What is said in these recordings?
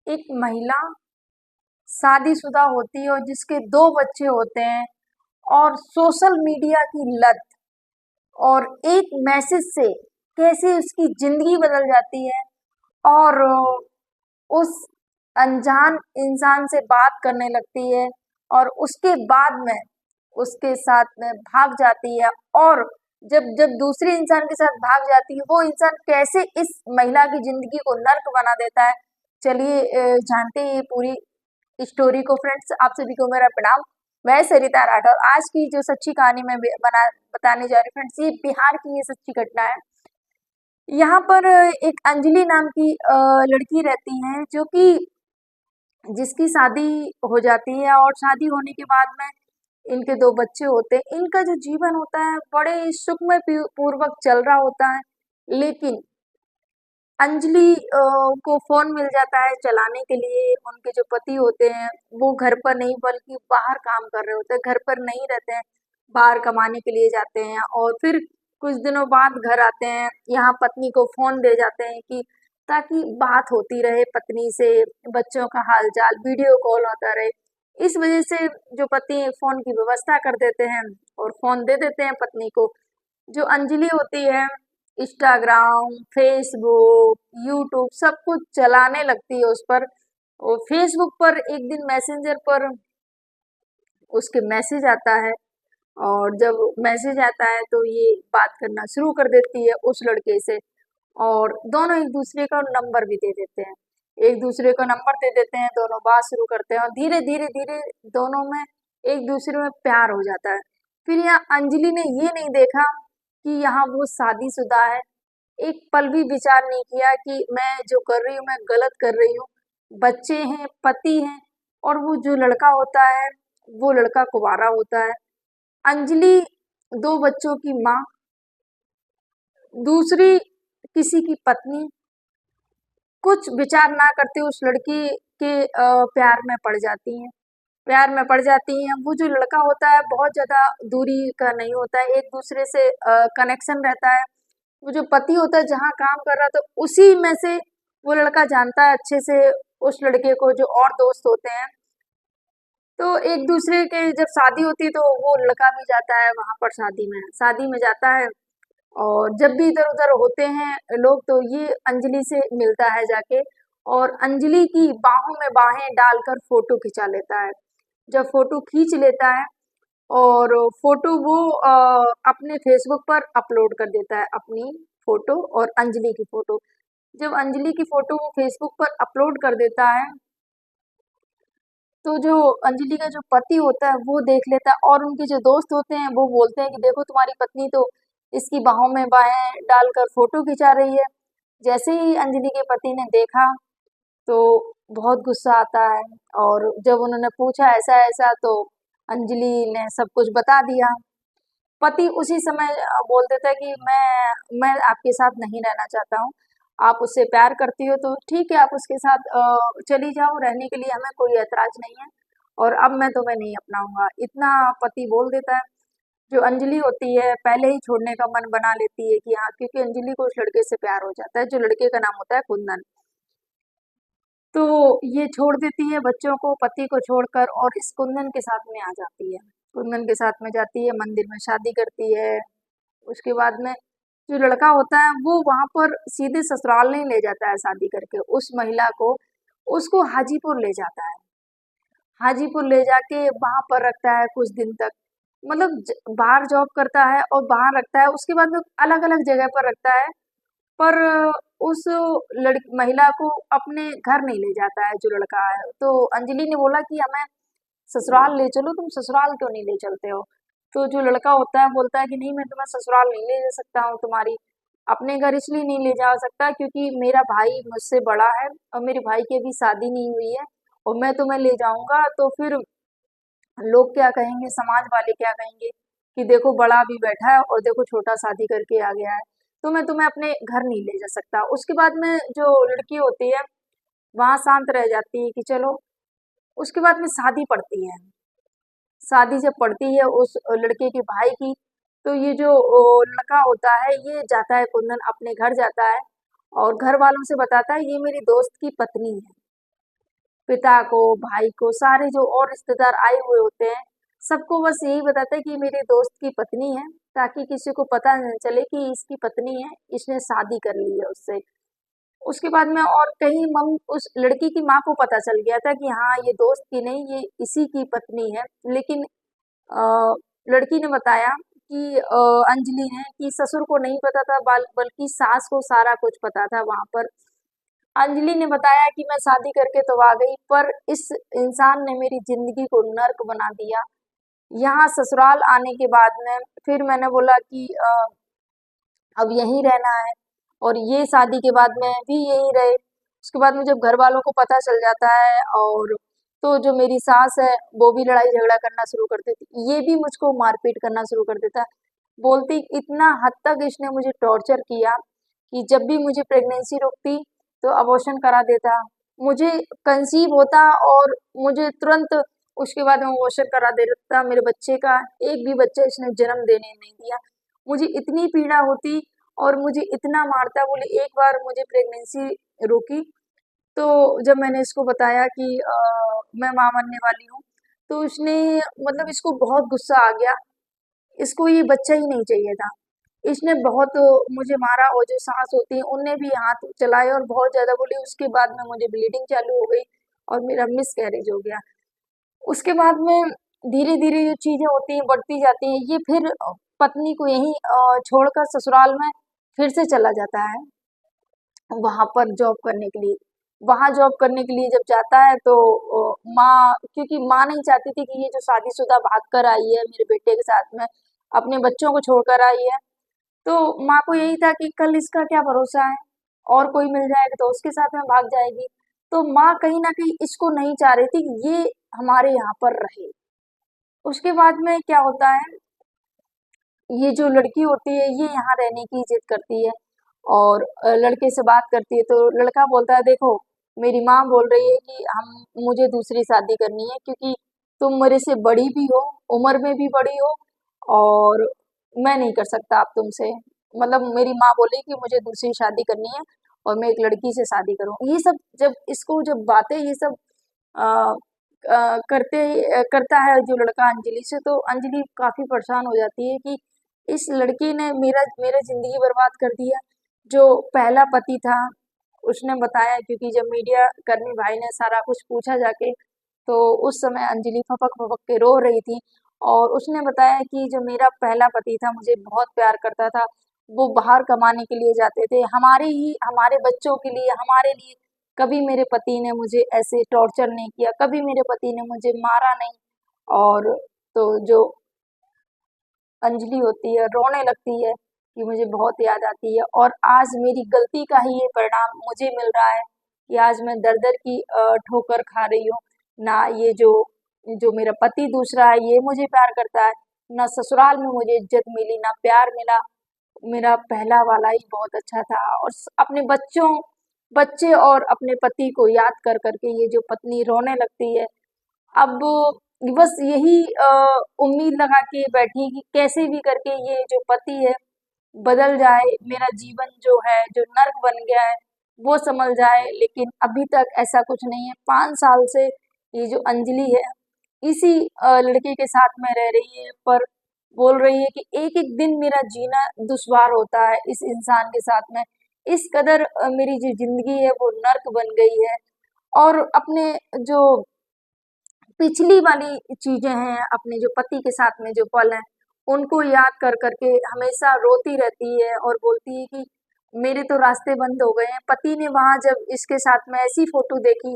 एक महिला शादीशुदा होती है और जिसके 2 बच्चे होते हैं और सोशल मीडिया की लत और एक मैसेज से कैसे उसकी ज़िंदगी बदल जाती है और उस अनजान इंसान से बात करने लगती है और उसके बाद में उसके साथ में भाग जाती है और जब जब दूसरे इंसान के साथ भाग जाती है, वो इंसान कैसे इस महिला की ज़िंदगी को नर्क बना देता है। चलिए जानते हैं ये पूरी स्टोरी को फ्रेंड्स। आप सभी को मेरा प्रणाम। मैं सरिता राठौर। आज की जो सच्ची कहानी मैं बताने जा रही हूँ फ्रेंड्स, ये बिहार की ये सच्ची घटना है। यहाँ पर एक अंजलि नाम की लड़की रहती है जो कि जिसकी शादी हो जाती है और शादी होने के बाद में इनके 2 बच्चे होते हैं। इनका जो जीवन होता है बड़े सुखमय पूर्वक चल रहा होता है, लेकिन अंजलि को फ़ोन मिल जाता है चलाने के लिए। उनके जो पति होते हैं वो घर पर नहीं बल्कि बाहर काम कर रहे होते हैं, घर पर नहीं रहते हैं, बाहर कमाने के लिए जाते हैं और फिर कुछ दिनों बाद घर आते हैं। यहाँ पत्नी को फ़ोन दे जाते हैं कि ताकि बात होती रहे पत्नी से, बच्चों का हाल-चाल, वीडियो कॉल होता रहे। इस वजह से जो पति फ़ोन की व्यवस्था कर देते हैं और फ़ोन दे देते हैं पत्नी को। जो अंजलि होती है इंस्टाग्राम, फेसबुक, यूट्यूब सब कुछ चलाने लगती है उस पर। और फेसबुक पर एक दिन मैसेंजर पर उसके मैसेज आता है और जब मैसेज आता है तो ये बात करना शुरू कर देती है उस लड़के से और दोनों एक दूसरे का नंबर भी दे देते हैं। एक दूसरे को नंबर दे देते हैं, दोनों बात शुरू करते हैं और धीरे धीरे धीरे दोनों में एक दूसरे में प्यार हो जाता है। फिर यहाँ अंजलि ने ये नहीं देखा कि यहाँ वो शादीशुदा है। एक पल भी विचार नहीं किया कि मैं जो कर रही हूँ मैं गलत कर रही हूँ। बच्चे हैं, पति हैं और वो जो लड़का होता है वो लड़का कुंवारा होता है। अंजलि 2 बच्चों की माँ, दूसरी किसी की पत्नी, कुछ विचार ना करते उस लड़की के प्यार में पड़ जाती हैं। प्यार में पड़ जाती हैं। वो जो लड़का होता है बहुत ज़्यादा दूरी का नहीं होता है, एक दूसरे से कनेक्शन रहता है। वो जो पति होता है जहाँ काम कर रहा था उसी में से वो लड़का जानता है अच्छे से उस लड़के को जो और दोस्त होते हैं। तो एक दूसरे के जब शादी होती है तो वो लड़का भी जाता है वहाँ पर शादी में जाता है और जब भी इधर-उधर होते हैं लोग तो ये अंजलि से मिलता है जाके और अंजलि की बाहों में बाहें डालकर फ़ोटो खिंचा लेता है। जब फ़ोटो खींच लेता है और फ़ोटो वो अपने फ़ेसबुक पर अपलोड कर देता है अपनी फ़ोटो और अंजलि की फ़ोटो। जब अंजलि की फ़ोटो वो फ़ेसबुक पर अपलोड कर देता है, तो जो अंजलि का जो पति होता है वो देख लेता है और उनके जो दोस्त होते हैं वो बोलते हैं कि देखो तुम्हारी पत्नी तो इसकी बाहों में बाहें डालकर फ़ोटो खिंचा रही है। जैसे ही अंजलि के पति ने देखा तो बहुत गुस्सा आता है और जब उन्होंने पूछा ऐसा-ऐसा तो अंजलि ने सब कुछ बता दिया। पति उसी समय बोल देता है कि मैं आपके साथ नहीं रहना चाहता हूँ। आप उससे प्यार करती हो तो ठीक है आप उसके साथ चली जाओ, रहने के लिए हमें कोई ऐतराज़ नहीं है और अब मैं तुम्हें नहीं अपनाऊँगा। इतना पति बोल देता है। जो अंजलि होती है पहले ही छोड़ने का मन बना लेती है कि हाँ, क्योंकि अंजलि को उस लड़के से प्यार हो जाता है, जो लड़के का नाम होता है कुंदन। तो ये छोड़ देती है बच्चों को, पति को छोड़कर और इस कुंदन के साथ में आ जाती है। कुंदन के साथ में जाती है, मंदिर में शादी करती है। उसके बाद में जो लड़का होता है वो वहाँ पर सीधे ससुराल नहीं ले जाता है शादी करके उस महिला को, उसको हाजीपुर ले जाता है। हाजीपुर ले जाके वहाँ पर रखता है कुछ दिन तक। मतलब बाहर जॉब करता है और बाहर रखता है, उसके बाद में अलग-अलग जगह पर रखता है। पर उस महिला को अपने घर नहीं ले जाता है जो लड़का है। तो अंजलि ने बोला कि हमें ससुराल ले चलो, तुम ससुराल क्यों नहीं ले चलते हो? तो जो लड़का होता है बोलता है कि नहीं मैं तुम्हें ससुराल नहीं ले जा सकता हूँ तुम्हारी अपने घर इसलिए नहीं ले जा सकता क्योंकि मेरा भाई मुझसे बड़ा है और मेरे भाई की अभी शादी नहीं हुई है और मैं तुम्हें ले जाऊंगा तो फिर लोग क्या कहेंगे, समाज वाले क्या कहेंगे कि देखो बड़ा भी बैठा है और देखो छोटा शादी करके आ गया है। तो मैं तुम्हें अपने घर नहीं ले जा सकता। उसके बाद में जो लड़की होती है वहाँ शांत रह जाती है कि चलो। उसके बाद में शादी पड़ती है। शादी जब पड़ती है उस लड़के के भाई की तो ये जो लड़का होता है ये जाता है कुंदन अपने घर जाता है और घर वालों से बताता है ये मेरी दोस्त की पत्नी है। पिता को, भाई को, सारे जो और रिश्तेदार आए हुए होते हैं, सबको बस यही बताता है कि मेरे दोस्त की पत्नी है, ताकि किसी को पता न चले कि इसकी पत्नी है, इसने शादी कर ली है उससे। उसके बाद में और कहीं मम उस लड़की की माँ को पता चल गया था कि हाँ, ये दोस्त की नहीं, ये इसी की पत्नी है। लेकिन लड़की ने बताया कि अंजलि ने कि ससुर को नहीं पता था, बल्कि सास को सारा कुछ पता था वहां पर। अंजलि ने बताया कि मैं शादी करके तो आ गई, पर इस इंसान ने मेरी जिंदगी को नर्क बना दिया। यहाँ ससुराल आने के बाद में फिर मैंने बोला कि अब यहीं रहना है, और ये शादी के बाद में भी यहीं रहे। उसके बाद में जब घर वालों को पता चल जाता है, और तो जो मेरी सास है वो भी लड़ाई झगड़ा करना शुरू कर देती, ये भी मुझको मारपीट करना शुरू कर देता। बोलती इतना हद तक इसने मुझे टॉर्चर किया कि जब भी मुझे प्रेगनेंसी रुकती तो अबॉर्शन करा देता, मुझे कंसीव होता और मुझे तुरंत उसके बाद में अबॉर्शन करा देता। मेरे बच्चे का एक भी बच्चा इसने जन्म देने नहीं दिया। मुझे इतनी पीड़ा होती और मुझे इतना मारता। बोले एक बार मुझे प्रेगनेंसी रोकी, तो जब मैंने इसको बताया कि मैं माँ बनने वाली हूँ, तो उसने मतलब इसको बहुत गुस्सा आ गया, इसको ये बच्चा ही नहीं चाहिए था। इसने बहुत मुझे मारा, और जो सास होती है उनने भी हाथ चलाए और बहुत ज्यादा बोली। उसके बाद में मुझे ब्लीडिंग चालू हो गई और मेरा मिसकैरेज हो गया। उसके बाद में धीरे धीरे जो चीजें होती हैं बढ़ती जाती हैं, ये फिर पत्नी को यहीं छोड़कर ससुराल में फिर से चला जाता है, वहां पर जॉब करने के लिए। वहां जॉब करने के लिए जब जाता है तो माँ, क्योंकि माँ नहीं चाहती थी कि ये जो शादीशुदा भाग कर आई है मेरे बेटे के साथ में, अपने बच्चों को छोड़कर आई है, तो माँ को यही था कि कल इसका क्या भरोसा है, और कोई मिल जाएगा तो उसके साथ में भाग जाएगी। तो माँ कहीं ना कहीं इसको नहीं चाह रही थी कि ये हमारे यहाँ पर रहे। उसके बाद में क्या होता है, ये जो लड़की होती है ये यहाँ रहने की जिद करती है, और लड़के से बात करती है। तो लड़का बोलता है देखो, मेरी माँ बोल रही है कि हम मुझे दूसरी शादी करनी है, क्योंकि तुम मेरे से बड़ी भी हो, उम्र में भी बड़ी हो, और मैं नहीं कर सकता अब तुमसे। मतलब मेरी माँ बोली कि मुझे दूसरी शादी करनी है और मैं एक लड़की से शादी करूँ। ये सब जब इसको जब बातें ये सब अ, करता है जो लड़का अंजलि से, तो अंजलि काफी परेशान हो जाती है कि इस लड़की ने मेरा मेरा जिंदगी बर्बाद कर दिया। जो पहला पति था उसने बताया, क्योंकि जब मीडिया कर्मी भाई ने सारा कुछ पूछा जाके, तो उस समय अंजलि फपक फपक के रो रही थी, और उसने बताया कि जो मेरा पहला पति था मुझे बहुत प्यार करता था, वो बाहर कमाने के लिए जाते थे, हमारे बच्चों के लिए, हमारे लिए। कभी मेरे पति ने मुझे ऐसे टॉर्चर नहीं किया, कभी मेरे पति ने मुझे मारा नहीं। और तो जो अंजलि होती है रोने लगती है कि मुझे बहुत याद आती है, और आज मेरी गलती का ही ये परिणाम मुझे मिल रहा है कि आज मैं दर दर की ठोकर खा रही हूँ। ना ये जो जो मेरा पति दूसरा है ये मुझे प्यार करता है, ना ससुराल में मुझे इज्जत मिली, ना प्यार मिला। मेरा पहला वाला ही बहुत अच्छा था। और अपने बच्चे और अपने पति को याद कर करके ये जो पत्नी रोने लगती है। अब बस यही उम्मीद लगा के बैठी है कि कैसे भी करके ये जो पति है बदल जाए, मेरा जीवन जो है जो नर्क बन गया है वो संभल जाए। लेकिन अभी तक ऐसा कुछ नहीं है। 5 साल से ये जो अंजलि है इसी लड़के के साथ में रह रही है, पर बोल रही है कि एक एक दिन मेरा जीना दुश्वार होता है इस इंसान के साथ में। इस कदर मेरी जो जिंदगी है वो नर्क बन गई है। और अपने जो पिछली वाली चीजें हैं, अपने जो पति के साथ में जो पल हैं, उनको याद कर करके हमेशा रोती रहती है, और बोलती है कि मेरे तो रास्ते बंद हो गए हैं। पति ने वहां जब इसके साथ में ऐसी फोटो देखी,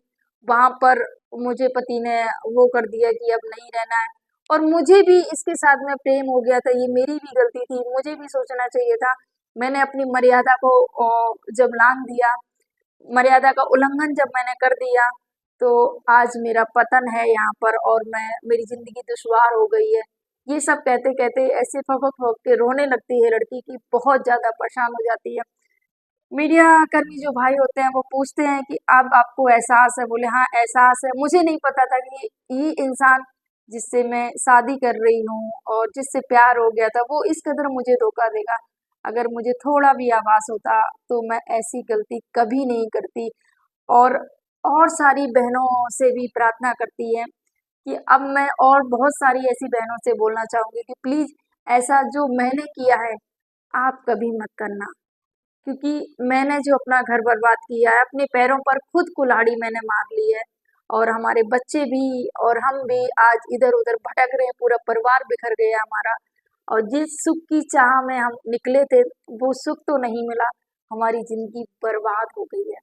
वहां पर मुझे पति ने वो कर दिया कि अब नहीं रहना है। और मुझे भी इसके साथ में प्रेम हो गया था, ये मेरी भी गलती थी, मुझे भी सोचना चाहिए था। मैंने अपनी मर्यादा को जब लांघ दिया, मर्यादा का उल्लंघन जब मैंने कर दिया, तो आज मेरा पतन है यहाँ पर, और मेरी जिंदगी दुश्वार हो गई है। ये सब कहते कहते ऐसे फपक फपक के रोने लगती है लड़की की, बहुत ज्यादा परेशान हो जाती है। मीडिया कर्मी जो भाई होते हैं वो पूछते हैं कि अब आपको एहसास है? बोले हाँ एहसास है। मुझे नहीं पता था कि ये इंसान जिससे मैं शादी कर रही हूँ और जिससे प्यार हो गया था वो इस कदर मुझे धोखा देगा। अगर मुझे थोड़ा भी आभास होता तो मैं ऐसी गलती कभी नहीं करती। और और सारी बहनों से भी प्रार्थना करती है कि अब मैं और बहुत सारी ऐसी बहनों से बोलना चाहूंगी कि प्लीज ऐसा जो मैंने किया है आप कभी मत करना, क्योंकि मैंने जो अपना घर बर्बाद किया है, अपने पैरों पर खुद कुल्हाड़ी मैंने मार ली है, और हमारे बच्चे भी और हम भी आज इधर उधर भटक रहे हैं, पूरा परिवार बिखर गया हमारा। और जिस सुख की चाह में हम निकले थे वो सुख तो नहीं मिला, हमारी जिंदगी बर्बाद हो गई है।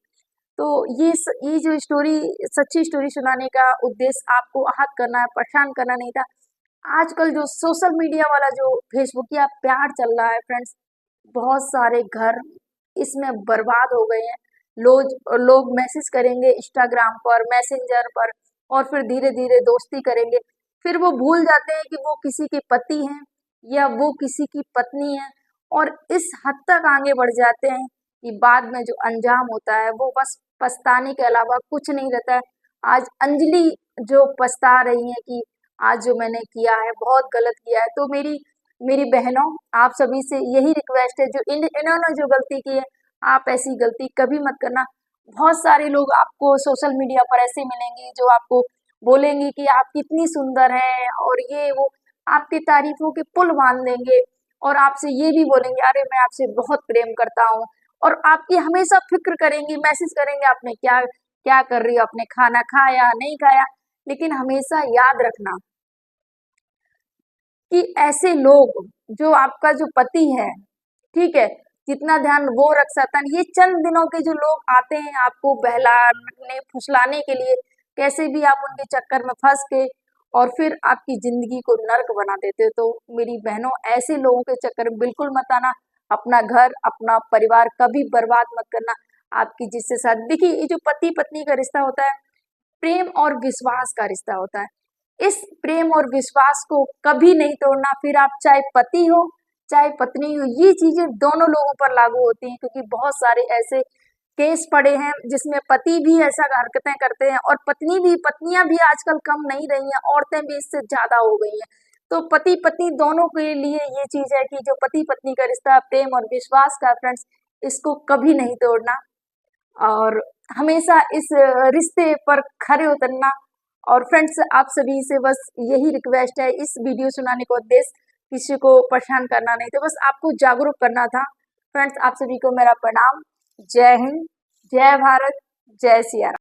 तो ये जो स्टोरी, सच्ची स्टोरी सुनाने का उद्देश्य आपको आहत करना है, परेशान करना नहीं था। आजकल जो सोशल मीडिया वाला जो फेसबुक या प्यार चल रहा है फ्रेंड्स, बहुत सारे घर इसमें बर्बाद हो गए हैं। लोग मैसेज करेंगे इंस्टाग्राम पर, मैसेंजर पर, और फिर धीरे धीरे दोस्ती करेंगे। फिर वो भूल जाते हैं कि वो किसी के पति हैं या वो किसी की पत्नी है, और इस हद तक आगे बढ़ जाते हैं कि बाद में जो अंजाम होता है वो बस पछताने के अलावा कुछ नहीं रहता है। आज अंजलि जो पछता रही है कि आज जो मैंने किया है बहुत गलत किया है। तो मेरी मेरी बहनों, आप सभी से यही रिक्वेस्ट है, जो इन्होंने जो गलती की है आप ऐसी गलती कभी मत करना। बहुत सारे लोग आपको सोशल मीडिया पर ऐसे मिलेंगे जो आपको बोलेंगे कि आप कितनी सुंदर हैं और ये वो, आपकी तारीफों के पुल बांध देंगे, और आपसे ये भी बोलेंगे अरे मैं आपसे बहुत प्रेम करता हूँ, और आपकी हमेशा फिक्र करेंगी, मैसेज करेंगे आपने क्या क्या कर रही हो, आपने खाना खाया नहीं खाया। लेकिन हमेशा याद रखना कि ऐसे लोग, जो आपका जो पति है, ठीक है, जितना ध्यान वो रख सकता है, ये चंद दिनों के जो लोग आते हैं आपको बहलाने फुसलाने के लिए, कैसे भी आप उनके चक्कर में फंस के और फिर आपकी जिंदगी को नर्क बना देते हो। तो मेरी बहनों, ऐसे लोगों के चक्कर में बिल्कुल मत आना। अपना घर, अपना परिवार कभी बर्बाद मत करना। आपकी जिससे साथ, देखिए ये जो पति पत्नी का रिश्ता होता है, प्रेम और विश्वास का रिश्ता होता है। इस प्रेम और विश्वास को कभी नहीं तोड़ना। फिर आप चाहे पति हो चाहे पत्नी हो, ये चीजें दोनों लोगों पर लागू होती हैं, क्योंकि बहुत सारे ऐसे केस पड़े हैं जिसमें पति भी ऐसा हरकतें करते हैं और पत्नियां भी आजकल कम नहीं रही हैं, औरतें भी इससे ज्यादा हो गई हैं। तो पति पत्नी दोनों के लिए ये चीज है कि जो पति पत्नी का रिश्ता प्रेम और विश्वास का, फ्रेंड्स, इसको कभी नहीं तोड़ना, और हमेशा इस रिश्ते पर खरे उतरना। और फ्रेंड्स, आप सभी से बस यही रिक्वेस्ट है, इस वीडियो सुनाने का उद्देश्य किसी को परेशान करना नहीं था, बस आपको जागरूक करना था। फ्रेंड्स, आप सभी को मेरा प्रणाम। जय हिंद, जय भारत, जय सिया राम।